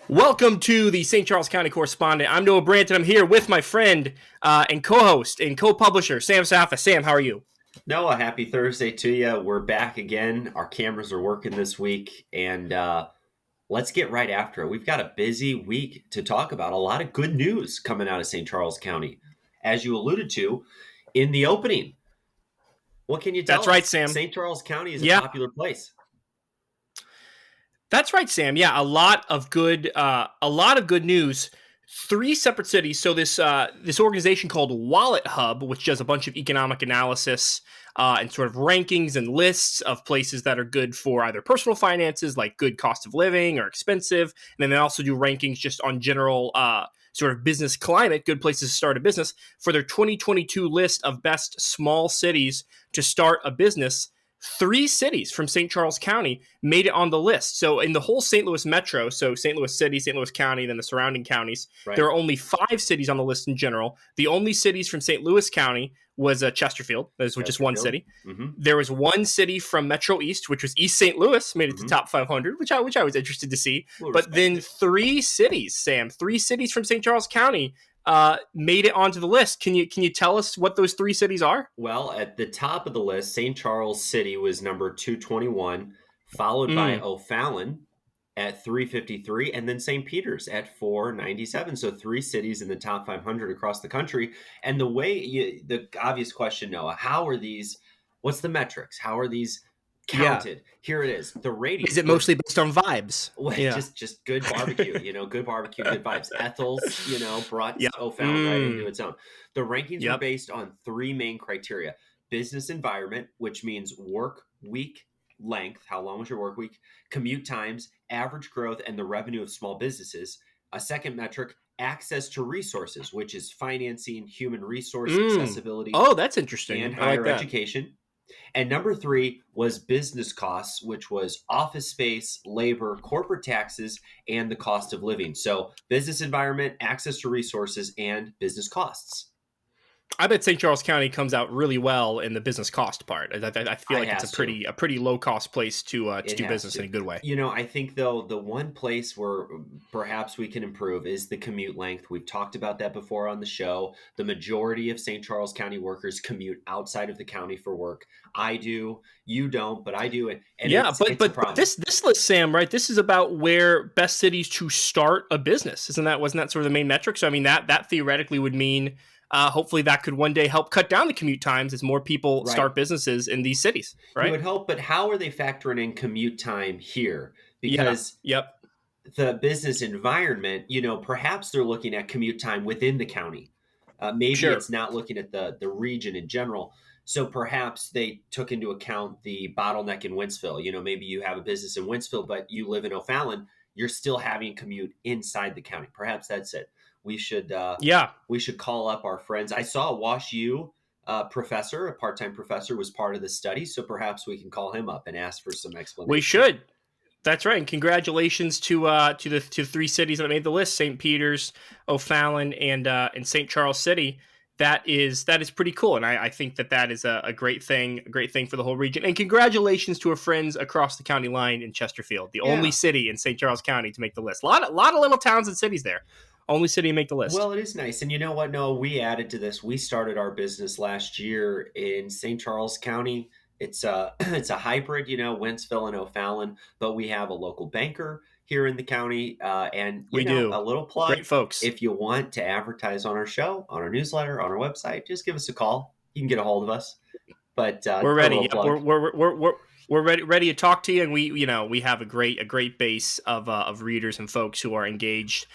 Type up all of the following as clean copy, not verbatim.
Welcome to the St. Charles County Correspondent. I'm Noah Brandt, and I'm here with my friend and co-host and co-publisher, Sam Safa. Sam, how are you? Noah, happy Thursday to you. We're back again. Our cameras are working this week, and let's get right after it. We've got a busy week to talk about. A lot of good news coming out of St. Charles County. As you alluded to in the opening, what can you tell That's us? right, Sam. St. Charles County is a Yeah, popular place. that's right, Sam. Yeah, a lot of good news. Three separate cities. So this organization called Wallet Hub, which does a bunch of economic analysis and sort of rankings and lists of places that are good for either personal finances, like good cost of living or expensive, and then they also do rankings just on general sort of business climate, good places to start a business for their 2022 list of best small cities to start a business. Three cities from St. Charles County made it on the list. So in the whole St. Louis metro, so St. Louis City, St. Louis County, and then the surrounding counties, Right. there are only five cities on the list in general. The only cities from St. Louis County was Chesterfield, which is one Chesterfield. city. Mm-hmm. There was one city from Metro East, which was East St. Louis, made it to top 500, which I was interested to see. We'll But respect then it. three cities, Sam, three cities from St. Charles County made it onto the list. Can you tell us what those three cities are? Well, at the top of the list, St. Charles City was number 221, followed by Mm. O'Fallon at 353, and then St. Peter's at 497. So three cities in the top 500 across the country. And the obvious question, Noah, how are these? What's the metrics? How are these Yeah. counted? Here it is. The ratings. Is it mostly based on vibes? Well, Yeah. just good barbecue, good barbecue, good vibes. Ethel's, brought Yep. O'Fallon right into its own. The rankings were Yep. based on three main criteria: business environment, which means work week length, how long was your work week, commute times, average growth, and the revenue of small businesses. A second metric, access to resources, which is financing, human resource accessibility, Oh, that's interesting. and I like higher that. education. And number three was business costs, which was office space, labor, corporate taxes, and the cost of living. So business environment, access to resources, and business costs. I bet St. Charles County comes out really well in the business cost part. I feel like it's has to. a pretty low cost place to It do has business to. in a good way. I think though the one place where perhaps we can improve is the commute length. We've talked about that before on the show. The majority of St. Charles County workers commute outside of the county for work. I do, you don't, but I do, and Yeah, it's a but problem. this list, Sam, right? This is about where best cities to start a business. Wasn't that sort of the main metric? So I mean that theoretically would mean hopefully that could one day help cut down the commute times as more people Right. start businesses in these cities, You right? would hope, but how are they factoring in commute time here? Because Yep. the business environment, perhaps they're looking at commute time within the county. Maybe Sure. it's not looking at the region in general. So perhaps they took into account the bottleneck in Wentzville. Maybe you have a business in Wentzville, but you live in O'Fallon. You're still having commute inside the county. Perhaps that's it. We should Yeah. we should call up our friends. I saw a Wash U professor, a part-time professor, was part of the study. So perhaps we can call him up and ask for some explanation. We should. That's right, and congratulations to the three cities that made the list: St. Peter's, O'Fallon, and St. Charles City. That is pretty cool, and I think that is a great thing for the whole region. And congratulations to our friends across the county line in Chesterfield, the only city in St. Charles County to make the list. A lot of little towns and cities there. Only city to make the list. Well, it is nice. And you know what? No, we added to this. We started our business last year in St. Charles County. It's a it's a hybrid, Wentzville and O'Fallon, but we have a local banker here in the county, and We do. a little plug. Great folks. If you want to advertise on our show, on our newsletter, on our website, just give us a call. You can get a hold of us. But we're ready. little plug. We're ready to talk to you, and we have a great base of readers and folks who are engaged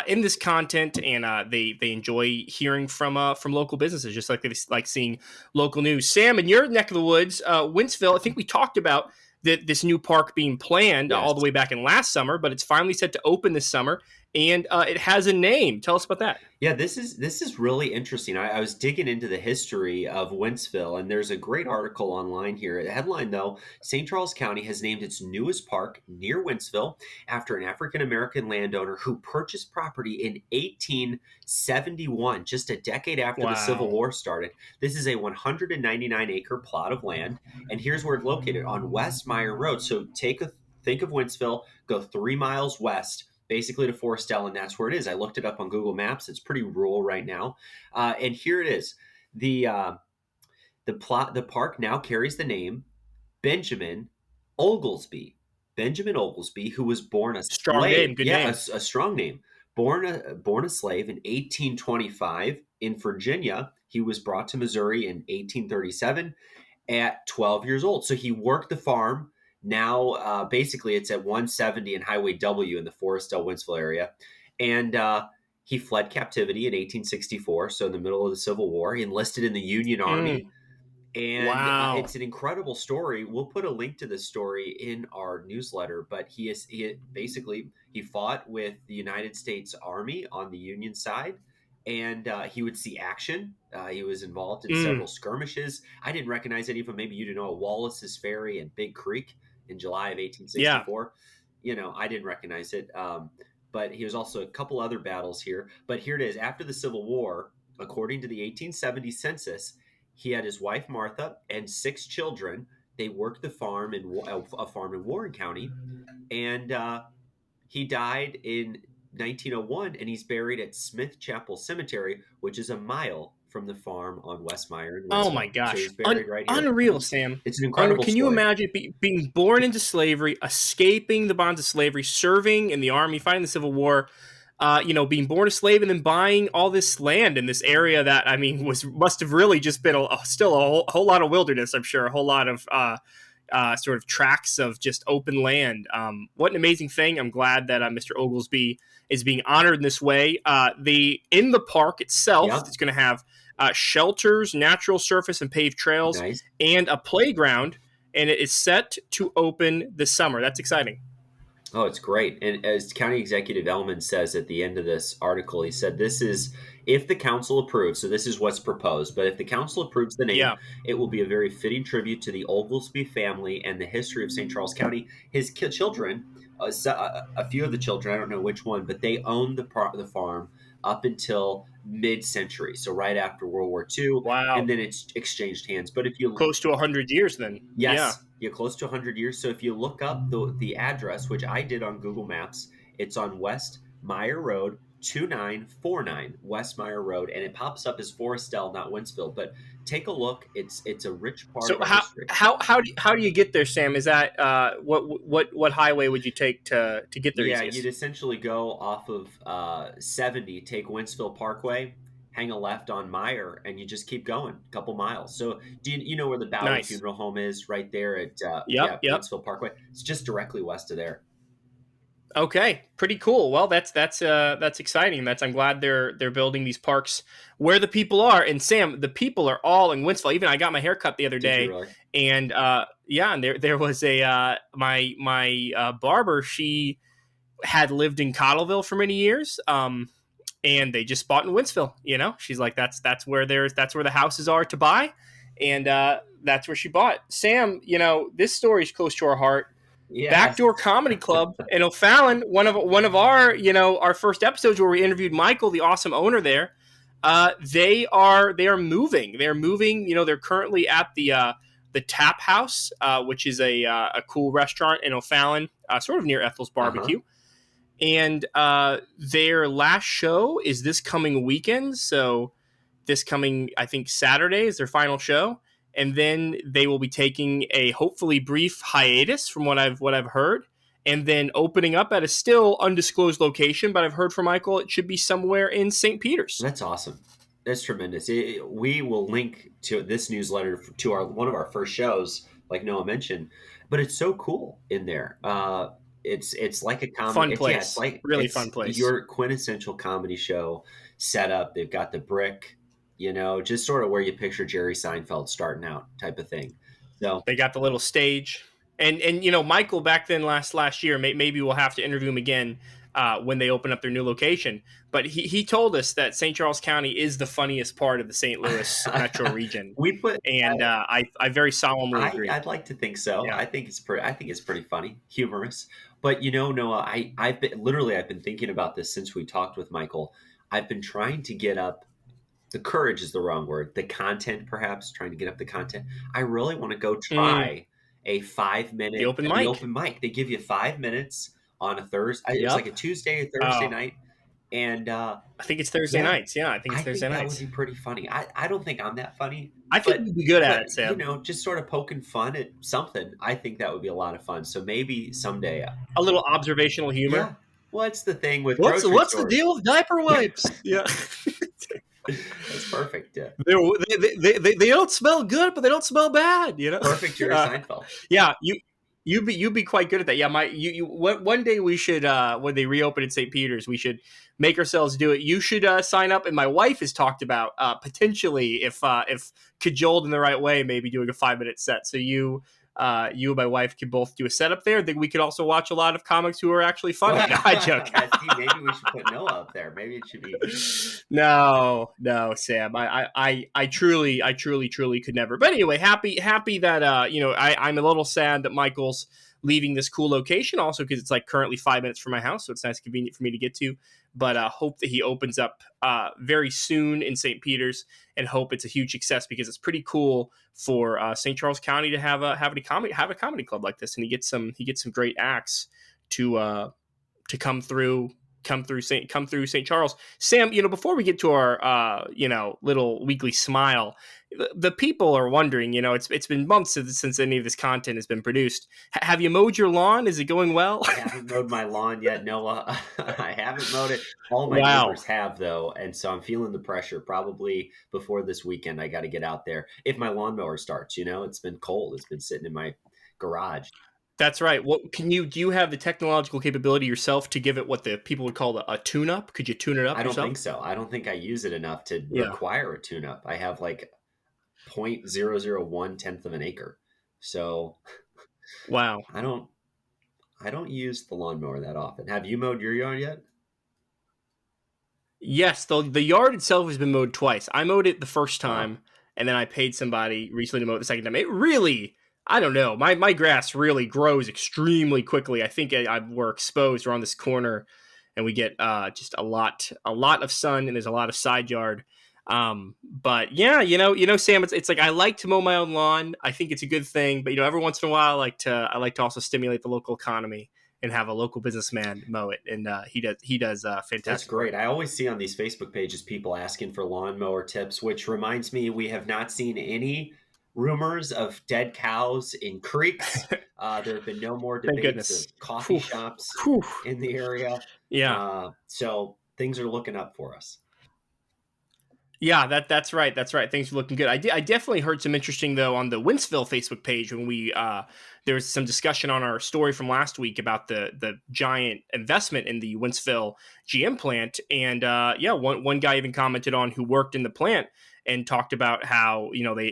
in this content, and they enjoy hearing from local businesses, just like they like seeing local news. Sam, in your neck of the woods, Wentzville, I think we talked about this new park being planned all the way back in last summer, but it's finally set to open this summer, and it has a name. Tell us about that. Yeah, this is really interesting. I was digging into the history of Wentzville, and there's a great article online here. The headline, though, St. Charles County has named its newest park near Wentzville after an African-American landowner who purchased property in 1871, just a decade after the Civil War started. This is a 199-acre plot of land, and here's where it's located, on West Meyer Road. So think of Wentzville, go 3 miles west, basically to Forestell, and that's where it is. I looked it up on Google Maps. It's pretty rural right now, and here it is. The park now carries the name Benjamin Oglesby. Benjamin Oglesby, who was born a Strong name, slave. good Yeah, name. a strong name. Born a slave in 1825 in Virginia. He was brought to Missouri in 1837 at 12 years old. So he worked the farm. Now, basically, it's at 170 and Highway W in the Forestdale, Wentzville area. And he fled captivity in 1864, so in the middle of the Civil War. He enlisted in the Union Army, Mm, and wow. it's an incredible story. We'll put a link to this story in our newsletter. But he basically he fought with the United States Army on the Union side, and he would see action. He was involved in several Mm, skirmishes. I didn't recognize any of them. Maybe you didn't know Wallace's Ferry and Big Creek in July of yeah. 1864. I didn't recognize it. But he was also a couple other battles here. But here it is. After the Civil War, according to the 1870 census, he had his wife Martha and 6 children. They worked the farm in a farm in Warren County, and he died in 1901, and he's buried at Smith Chapel Cemetery, which is a mile from the farm on West Meyer in Oh my Wentzville. So gosh. he's buried right here. Unreal, Sam. It's an incredible Can you story. imagine being born into slavery, escaping the bonds of slavery, serving in the army, fighting the Civil War, being born a slave and then buying all this land in this area that, I mean, must have really just been still a whole lot of wilderness, I'm sure, a whole lot of sort of tracts of just open land. What an amazing thing. I'm glad that Mr. Oglesby is being honored in this way. In the park itself, Yep. it's going to have shelters, natural surface and paved trails, Nice. and a playground, and it is set to open this summer. That's exciting. Oh, it's great. And as County Executive Ellman says at the end of this article, he said, this is, if the council approves, so this is what's proposed, but if the council approves the name, Yeah. it will be a very fitting tribute to the Oglesby family and the history of St. Charles County. His children, a few of the children, I don't know which one, but they owned the farm up until mid-century, so right after World War II, and Wow. then it's exchanged hands. But if you Close to 100 years then. Yeah. Yes, you're close to 100 years. So if you look up the address, which I did on Google Maps, it's on West Meyer Road, 2949 West Meyer Road, and it pops up as Forestell, not Wentzville. But take a look. It's a rich part So of our history. how do you get there, Sam? Is that what highway would you take to get there Yeah, you'd easiest? essentially go off of 70, take Wentzville Parkway, hang a left on Meyer, and you just keep going a couple miles. So do you know where the Bowery Nice. Funeral Home is? Right there at Yep. Yep. Wentzville Parkway. It's just directly west of there. Okay, pretty cool. Well, that's exciting. I'm glad they're building these parks where the people are. And Sam, the people are all in Wentzville. Even I got my hair cut the other Did you day, really? and yeah, and there was a my barber. She had lived in Cottleville for many years. And they just bought in Wentzville. She's like, that's where the houses are to buy, and that's where she bought. Sam, this story is close to our heart. Yes. Backdoor Comedy Club in O'Fallon, one of our first episodes where we interviewed Michael, the awesome owner there. They are moving. They're moving. They're currently at the Tap House, which is a cool restaurant in O'Fallon, sort of near Ethel's Uh-huh. Barbecue. And their last show is this coming weekend. So this coming, I think, Saturday is their final show, and then they will be taking a hopefully brief hiatus, from what I've heard, and then opening up at a still undisclosed location. But I've heard from Michael it should be somewhere in St. Peter's. That's awesome. That's tremendous. We will link to this newsletter to our one of our first shows, like Noah mentioned. But it's so cool in there. It's like a comedy. Fun place, really It's fun place. your quintessential comedy show setup. They've got the brick, just sort of where you picture Jerry Seinfeld starting out, type of thing. So They got the little stage, and Michael back then last year. Maybe we'll have to interview him again when they open up their new location. But he told us that St. Charles County is the funniest part of the St. Louis metro region, we put. and I very solemnly agree. I'd like to think so. Yeah. I think it's pretty funny, humorous. But Noah, I've been thinking about this since we talked with Michael. I've been trying to get up. The courage is the wrong word. The content, perhaps, trying to get up the content. I really want to go Mm, try a 5 minute the open the mic. open mic. They give you 5 minutes on a Thursday. It was like Yep. a Tuesday or Thursday Oh, night, and I think it's Thursday yeah, nights. Yeah, I think it's I Thursday think that would nights. be pretty funny. I don't think I'm that funny, I think but you'd be good at but it, you Sam. know, just sort of poking fun at something. I think that would be a lot of fun. So maybe someday, A little observational humor. yeah. What's the thing with What's grocery what's the stores? deal with diaper wipes? Yeah. That's perfect. They don't smell good, but they don't smell bad. Perfect Jerry Seinfeld. Yeah, you'd be quite good at that. Yeah, one day we should when they reopen in St. Peter's, we should make ourselves do it. You should sign up, and my wife has talked about potentially if cajoled in the right way, maybe doing a 5-minute set. So you and my wife can both do a setup there. I think we could also watch a lot of comics who are actually funny. No, I joke. See, maybe we should put Noah up there. Maybe it should be. No, Sam. I truly could never. But anyway, happy that I'm a little sad that Michael's leaving this cool location. Also, because it's like currently 5 minutes from my house, so it's nice, convenient for me to get to. But hope that he opens up very soon in St. Peter's, and hope it's a huge success because it's pretty cool for St. Charles County to have a comedy club like this, and he gets some great acts to come through St. Charles. Sam, before we get to our little weekly smile, the people are wondering, it's been months since any of this content has been produced. Have you mowed your lawn? Is it going well? I haven't mowed my lawn yet, Noah. I haven't mowed it. All my Wow. neighbors have, though, and so I'm feeling the pressure. Probably before this weekend, I got to get out there. If my lawnmower starts, it's been cold. It's been sitting in my garage. That's right. Do you have the technological capability yourself to give it what the people would call a tune-up? Could you tune it up I don't yourself? think so. I don't think I use it enough to Yeah. require a tune-up. I have like 0.001 of an acre. So Wow. I don't use the lawnmower that often. Have you mowed your yard yet? Yes, the yard itself has been mowed twice. I mowed it the first Wow. time, and then I paid somebody recently to mow it the second time. It really, I don't know, my grass really grows extremely quickly. I think we're exposed. We're on this corner, and we get just a lot of sun, and there's a lot of side yard. But yeah, Sam, it's like I like to mow my own lawn. I think it's a good thing, but every once in a while, I like to also stimulate the local economy and have a local businessman mow it, and he does fantastic. That's great. I always see on these Facebook pages people asking for lawnmower tips, which reminds me we have not seen any rumors of dead cows in creeks. There have been no more Thank debates goodness. of coffee Whew. shops Whew. in the area. Yeah. So things are looking up for us. Yeah, that's right. That's right. Things are looking good. I definitely heard some interesting though on the Wentzville Facebook page when there was some discussion on our story from last week about the giant investment in the Wentzville GM plant, and one guy even commented on who worked in the plant and talked about how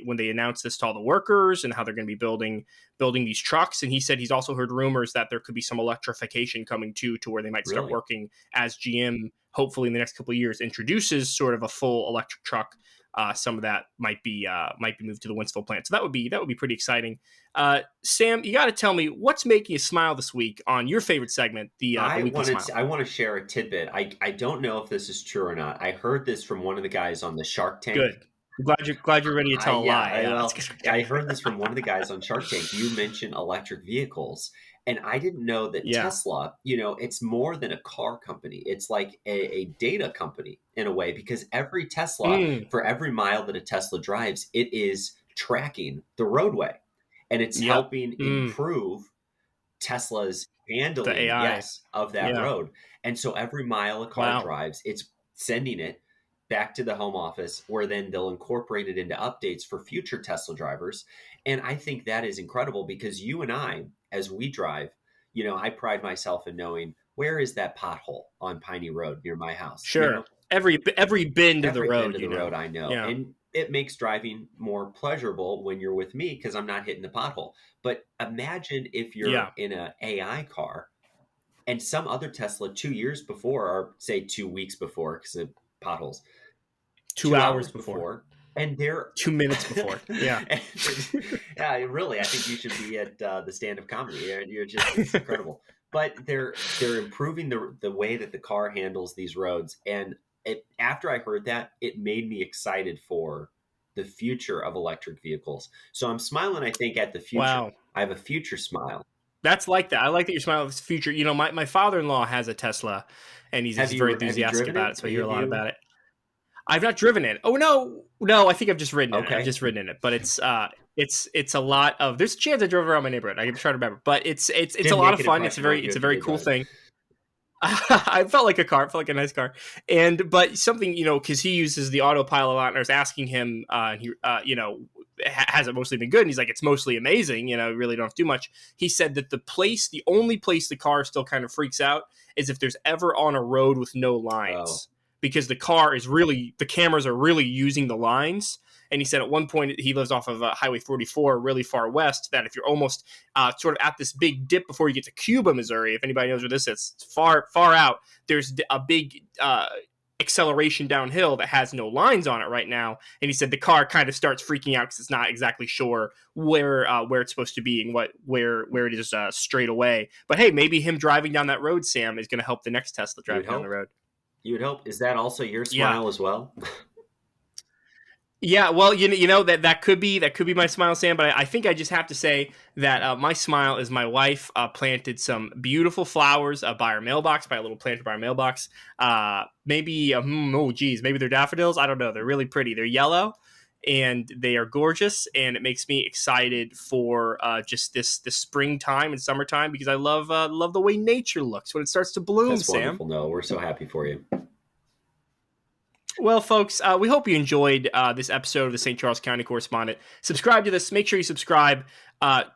when they announced this to all the workers and how they're going to be building these trucks, and he said he's also heard rumors that there could be some electrification coming to where they might start Really? working as GM hopefully in the next couple of years introduces sort of a full electric truck. Some of that might be moved to the Wentzville plant, so that would be pretty exciting. Sam, you got to tell me what's making you smile this week on your favorite segment, the weekly smile. I want to share a tidbit. I don't know if this is true or not. I heard this from one of the guys on the Shark Tank. Good. I'm glad you're ready to tell a lie. Well, I heard this from one of the guys on Shark Tank. You mentioned electric vehicles, and I didn't know that Tesla, it's more than a car company. It's like a data company in a way, because every Tesla, for every mile that a Tesla drives, it is tracking the roadway, and it's helping improve Tesla's handling, the AI. yes, of that road. And so every mile a car drives, it's sending it back to the home office, where then they'll incorporate it into updates for future Tesla drivers. And I think that is incredible, because you and I, as we drive, I pride myself in knowing where is that pothole on Piney Road near my house. Sure. Every bend of the road. Every bend of the road, I know. Yeah. And it makes driving more pleasurable when you're with me, because I'm not hitting the pothole. But imagine if you're in an AI car and some other Tesla 2 years before, or say 2 weeks before, because of potholes, 2 hours before, and they're 2 minutes before. Yeah. Yeah, really, I think you should be at the stand-up comedy. You're just, it's incredible. But they're improving the way that the car handles these roads. And after I heard that, it made me excited for the future of electric vehicles. So I'm smiling, I think, at the future. Wow. I have a future smile. That's like that. I like that you're smiling with the future. You know, my father-in-law has a Tesla, and he's very Have you enthusiastic driven about it? it, so I hear a Have lot you? about it. I've not driven it. Oh no, I think I've just ridden in it. I've Okay. just ridden in it, but it's a lot of. There's a chance I drove around my neighborhood. I can try to remember, but it's a Didn't lot make of an fun. impression on you It's a if you very did cool drive it. thing. I felt like a car, felt like a nice car, and but something because he uses the autopilot a lot, and I was asking him, and he has it mostly been good? And he's like, it's mostly amazing. Really don't have to do much. He said that the only place the car still kind of freaks out is if there's ever on a road with no Oh, lines, because the cameras are really using the lines. And he said at one point he lives off of Highway 44, really far west. That if you're almost sort of at this big dip before you get to Cuba, Missouri, if anybody knows where this is, it's far out. There's a big acceleration downhill that has no lines on it right now. And he said the car kind of starts freaking out because it's not exactly sure where it's supposed to be and where it is straight away. But hey, maybe him driving down that road, Sam, is going to help the next Tesla you would driving down the hope. road. You would hope. Is that also your Yeah. smile as well? Yeah, well, that could be my smile, Sam. But I think I just have to say that my smile is my wife planted some beautiful flowers by our mailbox, by a little planter by our mailbox. Maybe oh geez, maybe they're daffodils. I don't know. They're really pretty. They're yellow, and they are gorgeous, and it makes me excited for just this springtime and summertime because I love the way nature looks when it starts to bloom, That's Sam. wonderful. No, we're so happy for you. Well, folks, we hope you enjoyed this episode of the St. Charles County Correspondent. Subscribe to this. Make sure you subscribe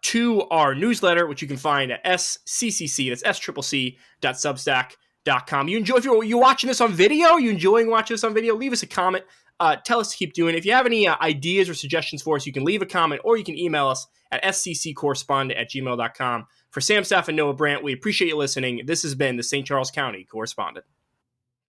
to our newsletter, which you can find at SCCC. That's SCCC.substack.com. You enjoy if you're watching this on video. You enjoying watching this on video? Leave us a comment. Tell us to keep doing it. If you have any ideas or suggestions for us, you can leave a comment or you can email us at scccorrespondent@gmail.com. For Sam Staff and Noah Brandt, we appreciate you listening. This has been the St. Charles County Correspondent.